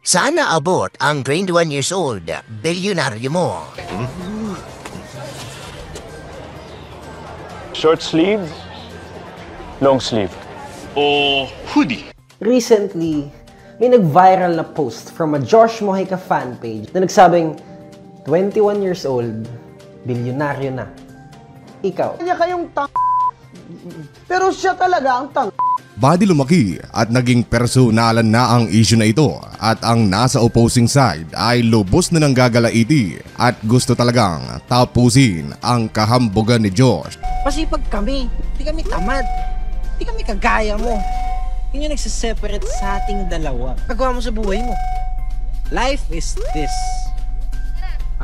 Sana abot ang 21 years old, bilyonaryo mo. Short sleeve, long sleeve. O hoodie. Recently, may nag-viral na post from a Josh Mojica fan page na nagsabing 21 years old, bilyonaryo na. Ikaw. Kanya kayong pero siya talaga ang Badi lumaki at naging personalan na ang issue na ito at ang nasa opposing side ay lubos na nang gagalaiti at gusto talagang tapusin ang kahambugan ni Josh. Masipag kami, di kami tamad, di kami kagaya mo. Yun yung nagsiseparate sa ating dalawa. Pagawa mo sa buhay mo. Life is this.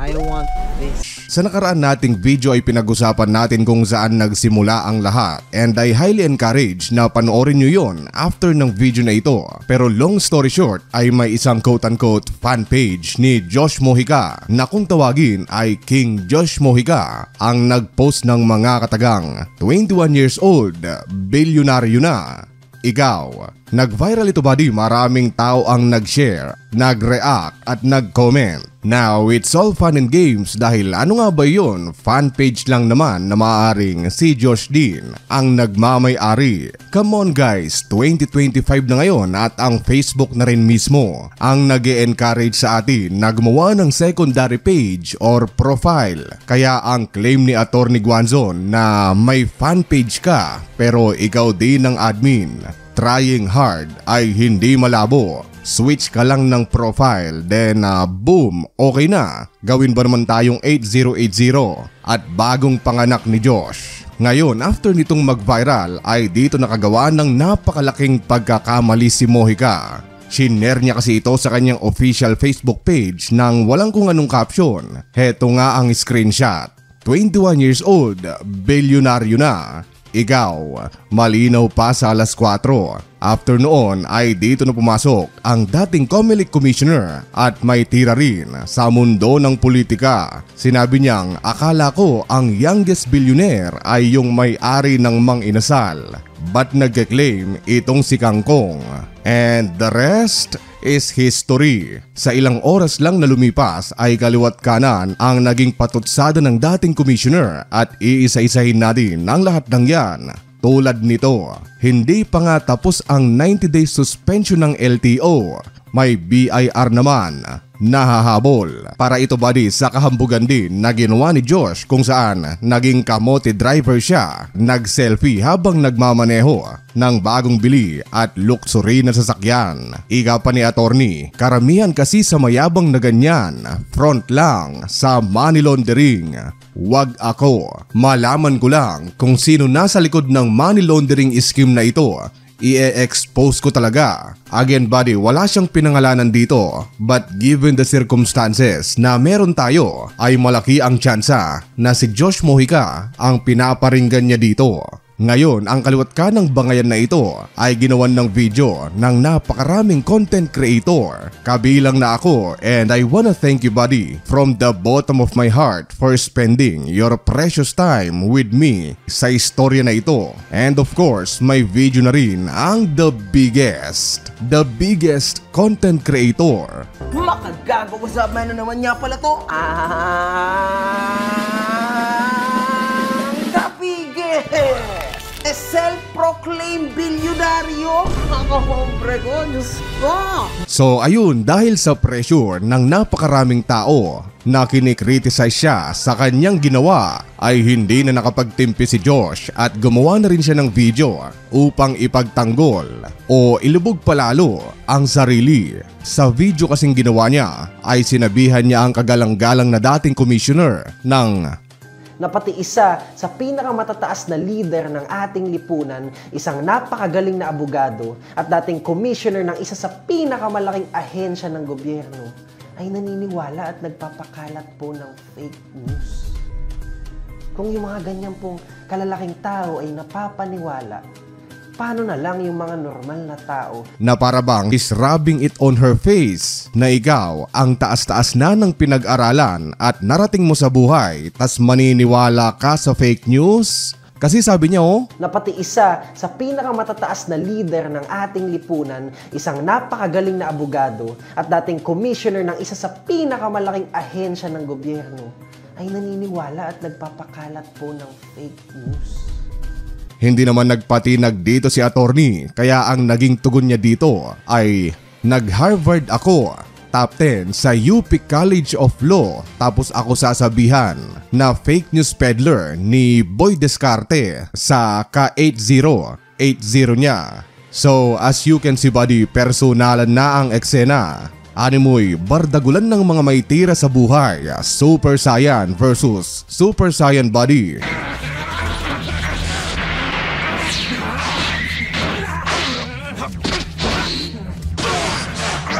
I want this. Sa nakaraan nating video ay pinag-usapan natin kung saan nagsimula ang lahat and I highly encourage na panoorin nyo yon after ng video na ito. Pero long story short ay may isang quote-unquote fan page ni Josh Mojica na kung tawagin ay King Josh Mojica ang nagpost ng mga katagang 21 years old, bilyonaryo na. Ikaw. Nag-viral ito buddy, maraming tao ang nag-share, nag-react at nag-comment. Now, it's all fun and games dahil ano nga ba yun? Fan page lang naman na maaaring si Josh din ang nagmamay-ari. Come on guys, 2025 na ngayon at ang Facebook na rin mismo ang nag-e-encourage sa atin na gumawa ng secondary page or profile. Kaya ang claim ni Atty. Guanzon na may fan page ka pero ikaw din ang admin, trying hard ay hindi malabo. Switch ka lang ng profile, then boom, okay na. Gawin ba naman tayong 8080 at bagong panganak ni Josh. Ngayon, after nitong mag-viral ay dito nakagawa ng napakalaking pagkakamali si Mojica. Shinare niya kasi ito sa kanyang official Facebook page nang walang kung anong caption. Heto nga ang screenshot. 21 years old, bilyonaryo na. Ikaw, malinaw pa sa alas 4. After noon ay dito na pumasok ang dating COMELEC Commissioner at may tira rin sa mundo ng politika. Sinabi niyang akala ko ang youngest billionaire ay yung may-ari ng Mang Inasal. But nagke-claim itong si Kangkong. And the rest is history. Sa ilang oras lang na lumipas ay kaliwat kanan ang naging patutsada ng dating commissioner at iisa-isahin natin ang lahat ng yan. Tulad nito, hindi pa nga tapos ang 90-day suspension ng LTO. May BIR naman nahahabol. Para ito buddy sa kahambugan din na ginawa ni Josh kung saan naging kamote driver siya, nag-selfie habang nagmamaneho ng bagong bili at luxury na sasakyan. Iga pa ni attorney, karamihan kasi sa mayabang na ganyan, front lang sa money laundering. Wag ako, malaman ko lang kung sino nasa likod ng money laundering scheme na ito. I-expose ko talaga. Again buddy, wala siyang pinangalanan dito. But given the circumstances na meron tayo, ay malaki ang tsansa na si Josh Mojica ang pinaparinggan niya dito. Ngayon, ang kaliwat ka ng bangayan na ito ay ginawan ng video ng napakaraming content creator. Kabilang na ako and I wanna thank you buddy from the bottom of my heart for spending your precious time with me sa istorya na ito. And of course, may video na rin ang the biggest content creator. Makagago, what's up man, naman niya pala to? The biggest! Self-proclaimed bilyonaryo? Mga hombre ko, Diyos ko! So ayun, dahil sa pressure ng napakaraming tao na kinikriticize siya sa kanyang ginawa, ay hindi na nakapagtimpi si Josh at gumawa na rin siya ng video upang ipagtanggol o ilubog palalo ang sarili. Sa video kasing ginawa niya ay sinabihan niya ang kagalang-galang na dating commissioner ng Na pati isa sa pinakamatataas na leader ng ating lipunan, isang napakagaling na abogado at dating commissioner ng isa sa pinakamalaking ahensya ng gobyerno, ay naniniwala at nagpapakalat po ng fake news. Kung yung mga ganyan pong kalalaking tao ay napapaniwala, paano na lang yung mga normal na tao na parabang is rubbing it on her face na ikaw ang taas-taas na ng pinag-aralan at narating mo sa buhay tas maniniwala ka sa fake news? Kasi sabi niya na pati isa sa pinakamatataas na leader ng ating lipunan, isang napakagaling na abogado at dating commissioner ng isa sa pinakamalaking ahensya ng gobyerno, ay naniniwala at nagpapakalat po ng fake news. Hindi naman nagpatinag dito si attorney, kaya ang naging tugon niya dito ay nag-Harvard ako, top 10 sa UP College of Law, tapos ako sasabihan na fake news peddler ni Boy Descarte sa ka-8080 niya. So as you can see buddy, personalan na ang eksena. Animoy, bardagulan ng mga may tira sa buhay, Super Saiyan versus Super Saiyan buddy.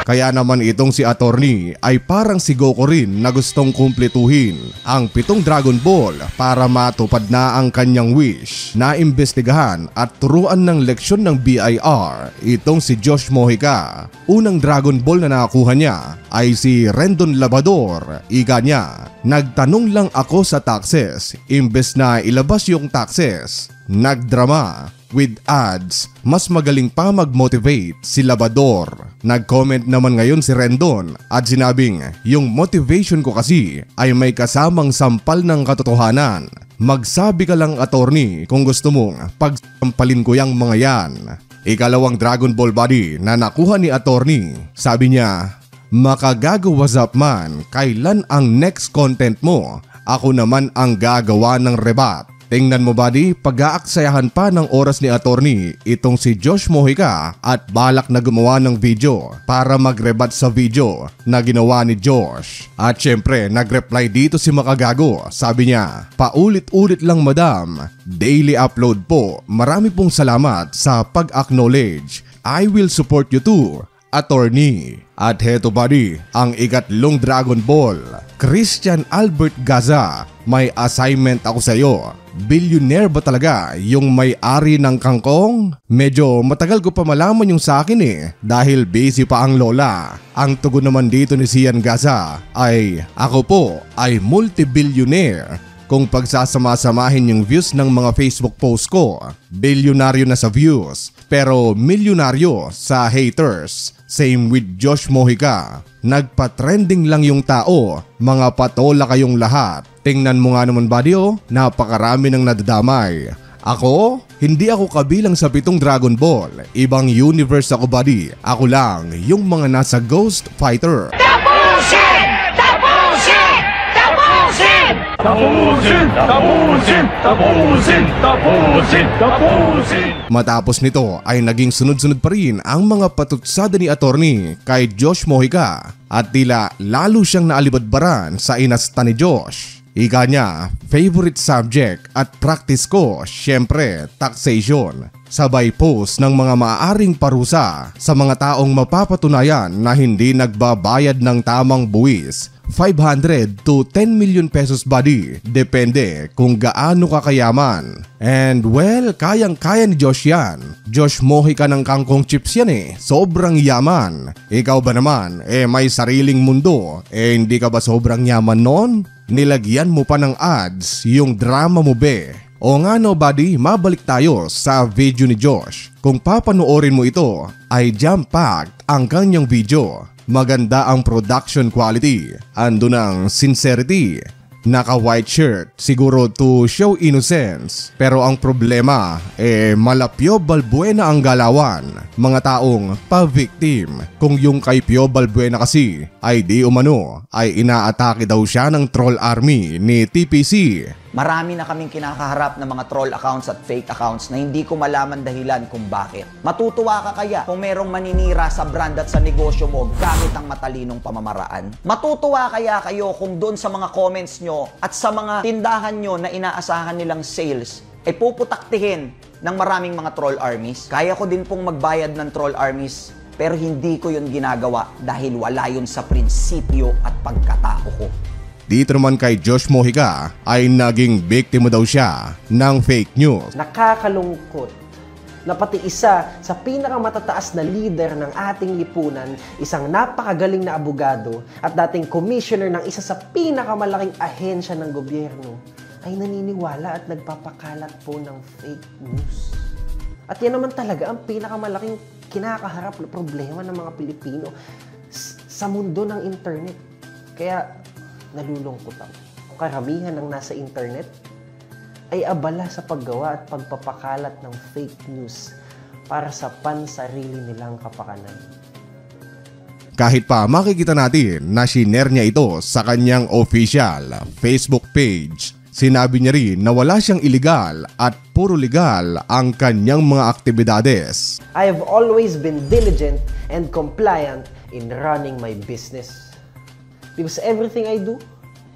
Kaya naman itong si attorney ay parang si Goku rin na gustong kumpletuhin ang 7 Dragon Ball para matupad na ang kanyang wish na imbestigahan at turuan ng leksyon ng BIR itong si Josh Mojica. Unang Dragon Ball na nakakuha niya ay si Rendon Labrador. Ika niya, nagtanong lang ako sa taxes, imbes na ilabas yung taxes, nagdrama. With ads, mas magaling pa mag-motivate si Labrador. Nag-comment naman ngayon si Rendon at sinabing, yung motivation ko kasi ay may kasamang sampal ng katotohanan. Magsabi ka lang attorney kung gusto mong pagsampalin ko yung mga yan. Ikalawang Dragon Ball body na nakuha ni attorney, sabi niya, makagago what's up man, kailan ang next content mo? Ako naman ang gagawa ng rebat. Tingnan mo buddy, pag-aaksayahan pa ng oras ni attorney itong si Josh Mojica at balak na gumawa ng video para magrebat sa video na ginawa ni Josh. At syempre, nagreply dito si Makagago. Sabi niya, paulit-ulit lang madam, daily upload po. Marami pong salamat sa pag-acknowledge. I will support you too, attorney. At heto buddy, ang ikatlong Dragon Ball. Christian Albert Gaza, may assignment ako sa iyo. Billionaire ba talaga yung may-ari ng kangkong? Medyo matagal ko pa malaman yung sa akin dahil busy pa ang lola. Ang tugon naman dito ni Sian Gaza ay, ako po ay multi-billionaire. Kung pagsasama-samahin yung views ng mga Facebook post ko, bilyonaryo na sa views, pero milyonaryo sa haters. Same with Josh Mojica. Nagpa-trending lang yung tao, mga patola kayong lahat. Tingnan mo nga naman buddy napakarami ng nadadamay. Ako? Hindi ako kabilang sa 7 Dragon Ball. Ibang universe ako buddy. Ako lang yung mga nasa Ghost Fighter. Tapusin! Tapusin! Tapusin! Tapusin! Tapusin! Tapusin! Tapusin! Tapusin! Matapos nito ay naging sunod-sunod pa rin ang mga patutsada ni attorney kay Josh Mojica at tila lalo siyang naalibadbaran sa inasta ni Josh. Ika niya, favorite subject at practice ko, syempre, taxation. Sabay post ng mga maaaring parusa sa mga taong mapapatunayan na hindi nagbabayad ng tamang buwis. 500 to 10 million pesos buddy, depende kung gaano ka kayaman. And well, kayang-kaya ni Josh yan. Josh Mojica ng kangkong chips yan sobrang yaman. Ikaw ba naman, may sariling mundo, hindi ka ba sobrang yaman nun? Nilagyan mo pa ng ads yung drama mo be. O nga no buddy, mabalik tayo sa video ni Josh. Kung papanoorin mo ito, ay jam-packed ang kanyang video. Maganda ang production quality, andun ang sincerity. Naka-white shirt, siguro to show innocence. Pero ang problema, mala Pio Balbuena ang galawan. Mga taong pa-victim. Kung yung kay Pio Balbuena kasi, ay di umano, ay inaatake daw siya ng troll army ni TPC. Marami na kaming kinakaharap ng mga troll accounts at fake accounts na hindi ko malaman dahilan kung bakit. Matutuwa ka kaya kung merong maninira sa brand at sa negosyo mo gamit ang matalinong pamamaraan? Matutuwa kaya kayo kung doon sa mga comments nyo at sa mga tindahan nyo na inaasahan nilang sales ay puputaktihin ng maraming mga troll armies? Kaya ko din pong magbayad ng troll armies pero hindi ko yun ginagawa dahil wala yun sa prinsipyo at pagkatao ko. Dito naman kay Josh Mojica ay naging biktima daw siya ng fake news. Nakakalungkot na pati isa sa pinakamatataas na leader ng ating lipunan, isang napakagaling na abogado at dating commissioner ng isa sa pinakamalaking ahensya ng gobyerno, ay naniniwala at nagpapakalat po ng fake news. At yan naman talaga ang pinakamalaking kinakaharap na problema ng mga Pilipino sa mundo ng internet. Kaya nalulungkot ako. Karamihan ng nasa internet ay abala sa paggawa at pagpapakalat ng fake news para sa pansarili nilang kapakanan. Kahit pa makikita natin na shinare niya ito sa kanyang official Facebook page, sinabi niya rin na wala siyang illegal at puro legal ang kanyang mga aktibidades. I have always been diligent and compliant in running my business. Because everything I do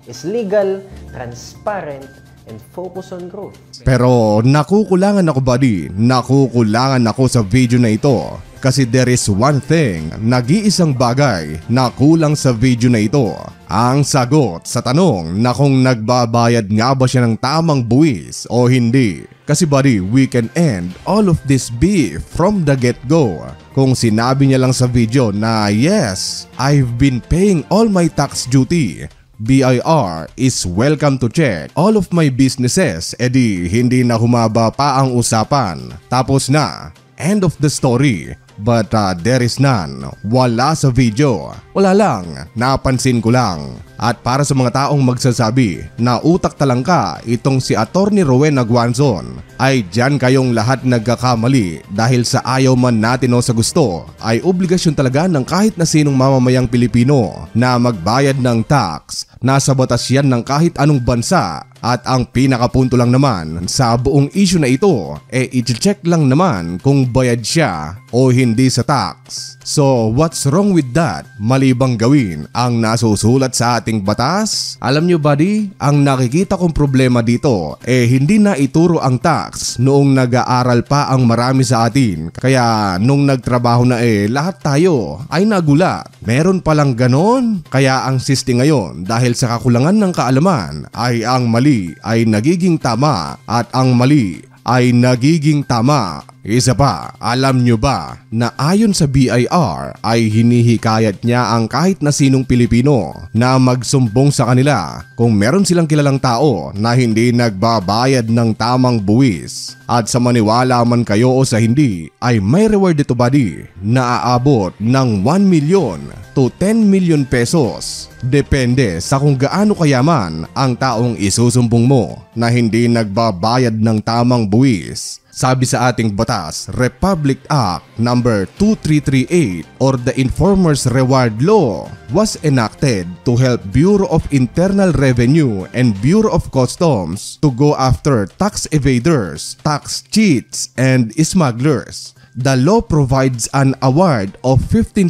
is legal, transparent, and focus on growth. Pero nakukulangan ako buddy, nakukulangan ako sa video na ito. Kasi there is one thing, nag-iisang bagay na kulang sa video na ito. Ang sagot sa tanong na kung nagbabayad nga ba siya ng tamang buwis o hindi. Kasi buddy, we can end all of this beef from the get-go. Kung sinabi niya lang sa video na yes, I've been paying all my tax duty. BIR is welcome to check all of my businesses. Edi hindi na humaba pa ang usapan. Tapos na. End of the story. But there is none. Wala sa video. Wala lang. Napansin ko lang. At para sa mga taong magsasabi na utak talangka itong si Attorney Rowena Guanzon, ay dyan kayong lahat nagkakamali dahil sa ayaw man natin o sa gusto ay obligasyon talaga ng kahit na sinong mamamayang Pilipino na magbayad ng tax. Nasa batas yan ng kahit anong bansa. At ang pinakapunto lang naman sa buong issue na ito i-check lang naman kung bayad siya o hindi sa tax. So what's wrong with that? Mali bang gawin ang nasusulat sa ating batas? Alam nyo buddy, ang nakikita kong problema dito hindi na ituro ang tax noong nag-aaral pa ang marami sa atin. Kaya nung nagtrabaho na lahat tayo ay nagulat. Meron palang ganon? Kaya ang siste ngayon dahil sa kakulangan ng kaalaman ay ang mali ay nagiging tama at ang mali ay nagiging tama. Isa pa, alam nyo ba na ayon sa BIR ay hinihikayat niya ang kahit na sinong Pilipino na magsumbong sa kanila kung meron silang kilalang tao na hindi nagbabayad ng tamang buwis. At sa maniwala man kayo o sa hindi ay may reward ito buddy na aabot ng 1 million to 10 million pesos. Depende sa kung gaano kayaman ang taong isusumbong mo na hindi nagbabayad ng tamang buwis. Sabi sa ating batas, Republic Act No. 2338 or the Informer's Reward Law was enacted to help Bureau of Internal Revenue and Bureau of Customs to go after tax evaders, tax cheats, and smugglers. The law provides an award of 15%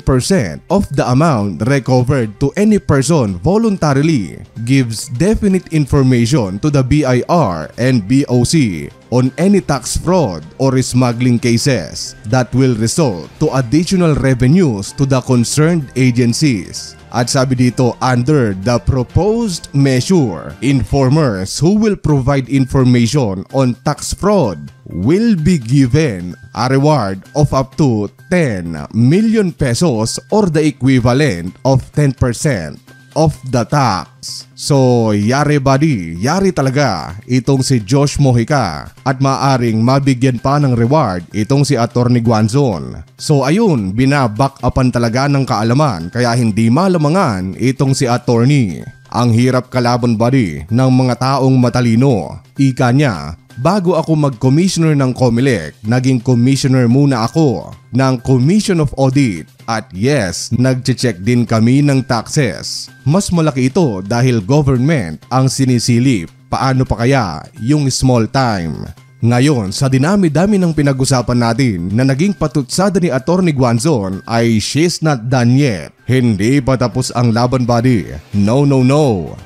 of the amount recovered to any person voluntarily, gives definite information to the BIR and BOC on any tax fraud or smuggling cases that will result to additional revenues to the concerned agencies. At sabi dito, under the proposed measure, informers who will provide information on tax fraud will be given a reward of up to 10 million pesos or the equivalent of 10% of the tax. So, yari buddy, yari talaga itong si Josh Mojica at maaring mabigyan pa ng reward itong si Attorney Guanzon. So ayun, binaback upan talaga ng kaalaman kaya hindi malamangan itong si Attorney. Ang hirap kalaban buddy ng mga taong matalino. Ika niya, bago ako mag-commissioner ng COMELEC, naging commissioner muna ako ng Commission of Audit. At yes, nag-check din kami ng taxes. Mas malaki ito dahil government ang sinisilip. Paano pa kaya yung small time? Ngayon, sa dinami-dami ng pinag-usapan natin na naging patutsada ni Attorney Guanzon ay she's not done yet. Hindi pa tapos ang laban buddy. No.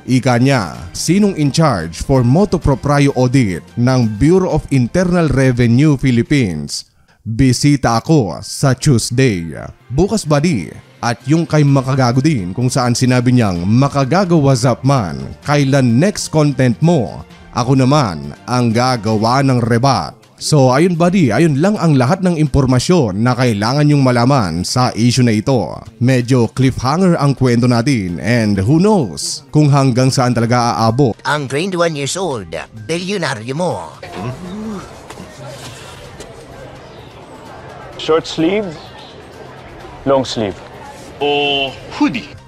Ika niya, sinong in charge for motu proprio audit ng Bureau of Internal Revenue Philippines? Bisita ako sa Tuesday. Bukas buddy. At yung kay Makagago din kung saan sinabi niyang Makagago what's up man, kailan next content mo? Ako naman ang gagawa ng rebat. So ayun buddy, ayun lang ang lahat ng impormasyon na kailangan nyong malaman sa issue na ito. Medyo cliffhanger ang kwento natin and who knows kung hanggang saan talaga aabot. Ang 21 years old, bilyonaryo mo. Short sleeve, long sleeve.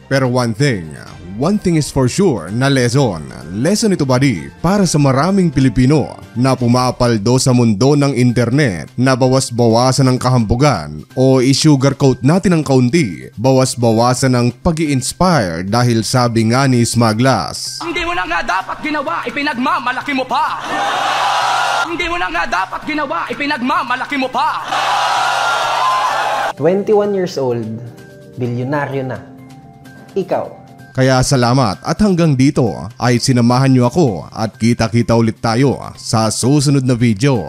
Pero one thing is for sure na lesson ito buddy para sa maraming Pilipino na pumapaldo sa mundo ng internet na bawas-bawasan ng kahambugan o i-sugarcoat natin ng kaunti, bawas-bawasan ng pag-i-inspire dahil sabi nga ni Smaglas. Hindi mo na nga dapat ginawa, ipinagmamalaki mo pa. Hindi mo na nga dapat ginawa, ipinagmamalaki mo pa. 21 years old, bilyonaryo na. Ikaw. Kaya salamat at hanggang dito ay sinamahan niyo ako at kita-kita ulit tayo sa susunod na video.